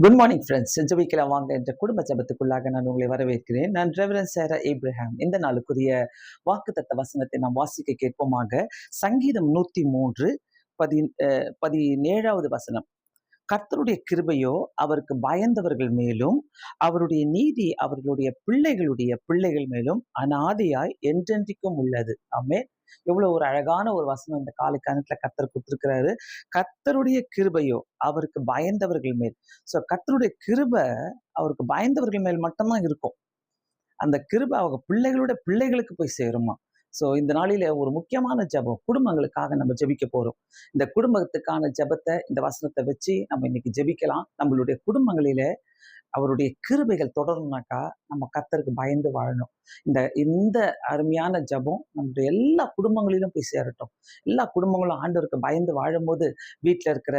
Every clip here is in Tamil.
Good morning friends. செஞ்சவிக்கலாம் வாங்க என்ற குடும்ப ஜபத்துக்குள்ளாக நான் உங்களை வரவேற்கிறேன். நான் ரெவரன் சேரா ஏப்ரஹாம். இந்த நாளுக்குரிய வாக்குத்தத்த வசனத்தை நாம் வாசிக்க கேட்போமாக. சங்கீதம் 103 17வது வசனம். கர்த்தருடைய கிருபையோ அவருக்கு பயந்தவர்கள் மேலும், அவருடைய நீதி அவர்களுடைய பிள்ளைகளுடைய பிள்ளைகள் மேலும் அனாதையாய் என்றென்றைக்கும் உள்ளது. ஆமென். எவ்வளவு ஒரு அழகான ஒரு வசனம் இந்த காலை கணத்துல கர்த்தர் கொடுத்திருக்கிறாரு. கர்த்தருடைய கிருபையோ அவருக்கு பயந்தவர்கள் மேல். சோ கர்த்தருடைய கிருபை அவருக்கு பயந்தவர்கள் மேல் மட்டும்தான் இருக்கும். அந்த கிருபை அவங்க பிள்ளைகளோட பிள்ளைகளுக்கு போய் சேருமா. சோ இந்த நாளில ஒரு முக்கியமான ஜெபம் குடும்பங்களுக்காக நம்ம ஜெபிக்க போறோம். இந்த குடும்பத்துக்கான ஜெபத்தை இந்த வசனத்தை வச்சு நம்ம இன்னைக்கு ஜெபிக்கலாம். நம்மளுடைய குடும்பங்களில அவருடைய கிருபைகள் தொடரணும்னாக்கா நம்ம கர்த்தருக்கு பயந்து வாழணும். இந்த இந்த அருமையான ஜெபம் நம்முடைய எல்லா குடும்பங்களிலும் போய் சேரட்டும். எல்லா குடும்பங்களும் ஆண்டவருக்கு பயந்து வாழும்போது வீட்டுல இருக்கிற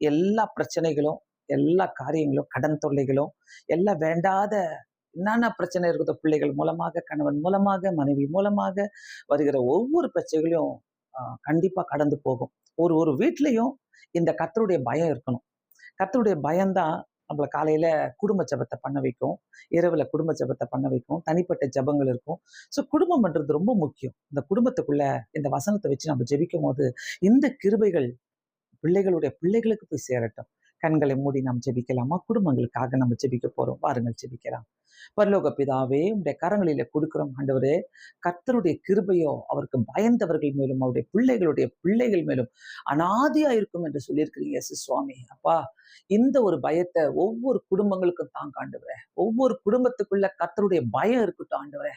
எல்லா பிரச்சனைகளும், எல்லா காரியங்களும், கடன் தொல்லைகளும், எல்லாம் வேண்டாத என்னென்ன பிரச்சனை இருக்குதோ பிள்ளைகள் மூலமாக, கணவன் மூலமாக, மனைவி மூலமாக வருகிற ஒவ்வொரு பிரச்சனைகளையும் கண்டிப்பா கடந்து போகும். ஒரு ஒரு வீட்லயும் இந்த கர்த்தருடைய பயம் இருக்கணும். கர்த்தருடைய பயம்தான் நம்மள காலையில குடும்ப ஜெபத்தை பண்ண வைக்கும். இரவுல குடும்ப ஜெபத்தை பண்ண வைக்கும். தனிப்பட்ட ஜெபங்கள் இருக்கும். சோ குடும்பம்ன்றது ரொம்ப முக்கியம். இந்த குடும்பத்துக்குள்ள இந்த வசனத்தை வச்சு நம்ம ஜெபிக்கும்போது, இந்த கிருபைகள் பிள்ளைகளுடைய பிள்ளைகளுக்கு போய் சேரட்டும். கண்களை மூடி நாம் ஜெபிக்கலாமா? குடும்பங்களுக்காக நம்ம ஜெபிக்க போறோம். வாருங்கள் ஜெபிக்கலாம். பரலோக பிதாவே, உம்முடைய கரங்களிலே கொடுக்கிறோம் ஆண்டவரே. கர்த்தருடைய கிருபையோ அவருக்கு பயந்தவர்கள் மேலும், அவருடைய பிள்ளைகளுடைய பிள்ளைகள் மேலும் அனாதியா இருக்கும் என்று சொல்லியிருக்கிறீங்க இயேசு சுவாமி. அப்பா, இந்த ஒரு பயத்தை ஒவ்வொரு குடும்பங்களுக்கும் தாங்க ஆண்டவரே. ஒவ்வொரு குடும்பத்துக்குள்ள கர்த்தருடைய பயம் இருக்கட்டும் ஆண்டவரே.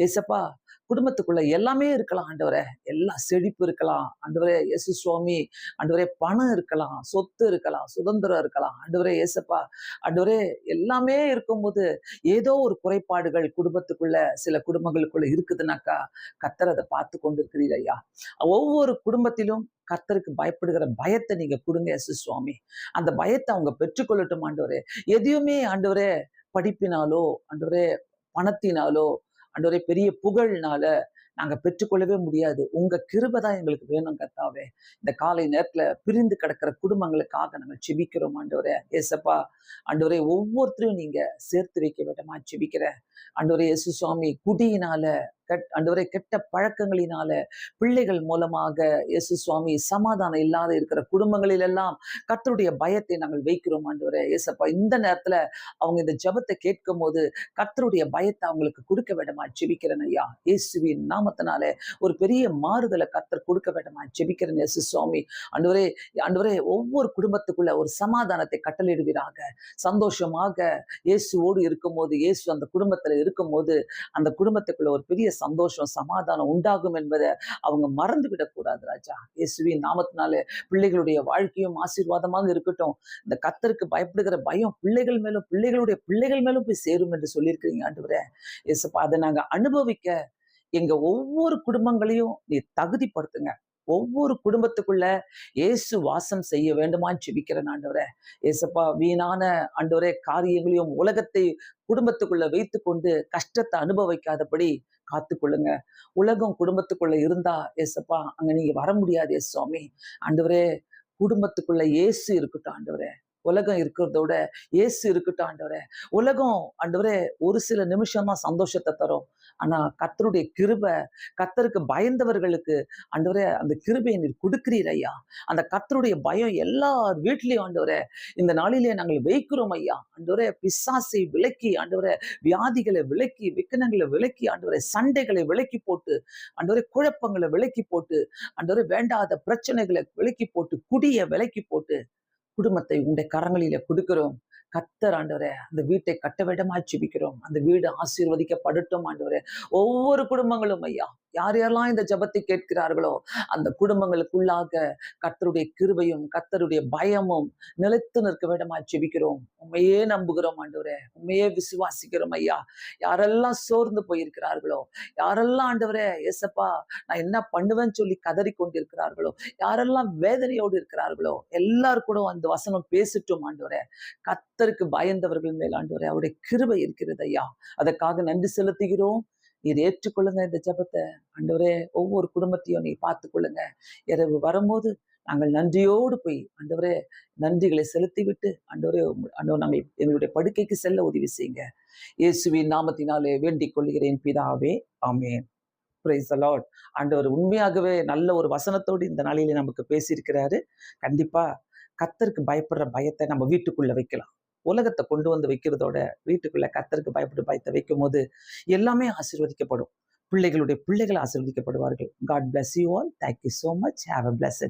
ஏசப்பா, குடும்பத்துக்குள்ள எல்லாமே இருக்கலாம் ஆண்டவரே. எல்லா செழிப்பு இருக்கலாம் ஆண்டவரே. இயேசு சுவாமி, ஆண்டவரே பணம் இருக்கலாம், சொத்து இருக்கலாம், சுதந்திரம் இருக்கலாம் ஆண்டவரே. ஏசப்பா, ஆண்டவரே எல்லாமே இருக்கும்போது ஏதோ ஒரு குறைபாடுகள் குடும்பத்துக்குள்ள சில குடும்பங்களுக்குள்ள இருக்குதுனாக்கா கர்த்தர் அதை பார்த்து கொண்டிருக்கிறீர் ஐயா. ஒவ்வொரு குடும்பத்திலும் கர்த்தருக்கு பயப்படுகிற பயத்தை நீங்க கொடுங்க இயேசு சுவாமி. அந்த பயத்தை அவங்க பெற்றுக்கொள்ளட்டும் ஆண்டவரே. எதையுமே ஆண்டவரே படிப்பினாலோ, ஆண்டவரே பணத்தினாலோ, ஆண்டவரே பெரிய புகழ்னால நாங்க பெற்றுக்கொள்ளவே முடியாது. உங்க கிருபை தான் எங்களுக்கு வேணும் கர்த்தாவே. இந்த காலை நேரத்துல பிரிந்து கிடக்கிற குடும்பங்களுக்காக நாங்க ஜெபிக்கிறோம் ஆண்டவரே. ஏசப்பா, ஆண்டவரே ஒவ்வொருத்தரையும் நீங்க சேர்த்து வைக்க வேண்டுமா ஜெபிக்கிறேன். ஆண்டவரே இயேசு சுவாமி, குடியினால ஆண்டவரே கெட்ட பழக்கங்களினால பிள்ளைகள் மூலமாக இயேசு சுவாமி சமாதானம் இல்லாத இருக்கிற குடும்பங்களில் எல்லாம் கர்த்தருடைய பயத்தை நாங்கள் வைக்கிறோம் ஆண்டவரே. ஏசப்பா, இந்த நேரத்துல அவங்க இந்த ஜெபத்தை கேட்கும் போது கர்த்தருடைய பயத்தை அவங்களுக்கு கொடுக்க வேண்டுமா ஜெபிக்கிறேன் ஐயா. இயேசுவின் நாமத்தினாலே ஒரு பெரிய மாறுதலை கர்த்தர் கொடுக்க வேண்டுமா ஜெபிக்கிறேன் இயேசு சுவாமி. ஆண்டவரே, ஆண்டவரே ஒவ்வொரு குடும்பத்துக்குள்ள ஒரு சமாதானத்தை கட்டளையிடுவீராக. சந்தோஷமாக இயேசுவோடு இருக்கும்போது, இயேசு அந்த குடும்பத்துல இருக்கும்போது அந்த குடும்பத்துக்குள்ள ஒரு பெரிய சந்தோஷம், சமாதானம் உண்டாகும் என்பதை அவங்க மறந்து விடக்கூடாது ராஜா. இயேசுவின் நாமத்தினாலே பிள்ளைகளுடைய வாழ்க்கையும் ஆசீர்வாதமாக இருக்கட்டும். இந்த கர்த்தருக்கு பயப்படுகிற பயம் பிள்ளைகள் மேலும், பிள்ளைகளுடைய பிள்ளைகள் மேலும் போய் சேரும் என்று சொல்லியிருக்கிறீங்க ஆண்டவரே. இயேசுப்பா, அதை நாங்க அனுபவிக்க எங்க ஒவ்வொரு குடும்பங்களையும் நீ தகுதிப்படுத்துங்க. ஒவ்வொரு குடும்பத்துக்குள்ள இயேசு வாசம் செய்ய வேண்டுமான்னு ஜெபிக்கிறேன் ஆண்டவரே. ஏசப்பா, வீணான ஆண்டவரே காரியங்களையும் உலகத்தை குடும்பத்துக்குள்ள வைத்துக்கொண்டு கஷ்டத்தை அனுபவிக்காதபடி காத்துக்கொள்ளுங்க. உலகம் குடும்பத்துக்குள்ள இருந்தா ஏசப்பா அங்க நீங்க வர முடியாது ஏசு சுவாமி. ஆண்டவரே, குடும்பத்துக்குள்ள இயேசு இருக்கட்டும் ஆண்டவரே. உலகம் இருக்கிறதோட இயேசு இருக்கட்டும் ஆண்டவரே. உலகம் ஆண்டவரே ஒரு சில நிமிஷம் தான் சந்தோஷத்தை தரும். ஆனா கர்த்தருடைய கிருபை, கர்த்தருக்கு பயந்தவர்களுக்கு ஆண்டவரே அந்த கிருபையை நீர் கொடுக்கிறீர் ஐயா. அந்த கர்த்தருடைய பயம் எல்லார் வீட்லயும் ஆண்டவரே இந்த நாளிலே நாங்கள் வைக்கிறோம் ஐயா. ஆண்டவரே, பிசாசை விலக்கி ஆண்டவரே, வியாதிகளை விலக்கி, விக்கனங்களை விலக்கி ஆண்டவரே, சண்டைகளை விலக்கி போட்டு ஆண்டவரே, குழப்பங்களை விலக்கி போட்டு ஆண்டவரே, வேண்டாத பிரச்சனைகளை விலக்கி போட்டு, குடிய விலக்கி போட்டு குடும்பத்தை உங்களுடைய கரங்களில கொடுக்கிறோம். கர்த்தர் ஆண்டவரே அந்த வீட்டை கட்ட வேண்டுமாய் ஜெபிக்கிறோம். அந்த வீடு ஆசீர்வதிக்கப்படட்டும் ஆண்டவரே. ஒவ்வொரு குடும்பங்களும் ஐயா, யார் யாரெல்லாம் இந்த ஜெபத்தை கேட்கிறார்களோ அந்த குடும்பங்களுக்குள்ளாக கர்த்தருடைய கிருபையும் கர்த்தருடைய பயமும் நிலைத்து நிற்க வேண்டுமாய் ஜெபிக்கிறோம். உண்மையே நம்புகிறோம் ஆண்டவரே. உண்மையே விசுவாசிக்கிறோம் ஐயா. யாரெல்லாம் சோர்ந்து போயிருக்கிறார்களோ, யாரெல்லாம் ஆண்டவரே ஏசப்பா நான் என்ன பண்ணுவேன்னு சொல்லி கதறி கொண்டிருக்கிறார்களோ, யாரெல்லாம் வேதனையோடு இருக்கிறார்களோ எல்லாரும் கூட அந்த வசனம் பேசட்டும் ஆண்டவரே. கர்த்தருக்கு பயந்தவர்கள் மேல் ஆண்டவரே அவருடைய கிருபை இருக்கிறது ஐயா. அதற்காக நன்றி செலுத்துகிறோம். நீர் ஏற்றுக்கொள்ளுங்க இந்த ஜெபத்தை ஆண்டவரே. ஒவ்வொரு குடும்பத்தையும் நீ பார்த்துக் கொள்ளுங்க. இரவு வரும்போது நாங்கள் நன்றியோடு போய் ஆண்டவரே நன்றிகளை செலுத்திவிட்டு ஆண்டவரே ஆண்டவர் நாங்கள் எங்களுடைய படுக்கைக்கு செல்ல உதவி செய்யுங்க. இயேசுவின் நாமத்தினாலே வேண்டிக் கொள்கிறேன் பிதாவே, ஆமென். Praise the Lord. ஆண்டவர் உண்மையாகவே நல்ல ஒரு வசனத்தோடு இந்த நாளிலே நமக்கு பேசியிருக்கிறாரு. கண்டிப்பா கர்த்தருக்கு பயப்படுற பயத்தை நம்ம வீட்டுக்குள்ள வைக்கலாம். உலகத்தை கொண்டு வந்து வைக்கிறதோட வீட்டுக்குள்ள கர்த்தருக்கு பயப்படுற பயத்தை வைக்கும் போது எல்லாமே ஆசீர்வதிக்கப்படும். பிள்ளைகளுடைய பிள்ளைகள் ஆசீர்வதிக்கப்படுவார்கள். God bless you all. Thank you so much. Have a blessed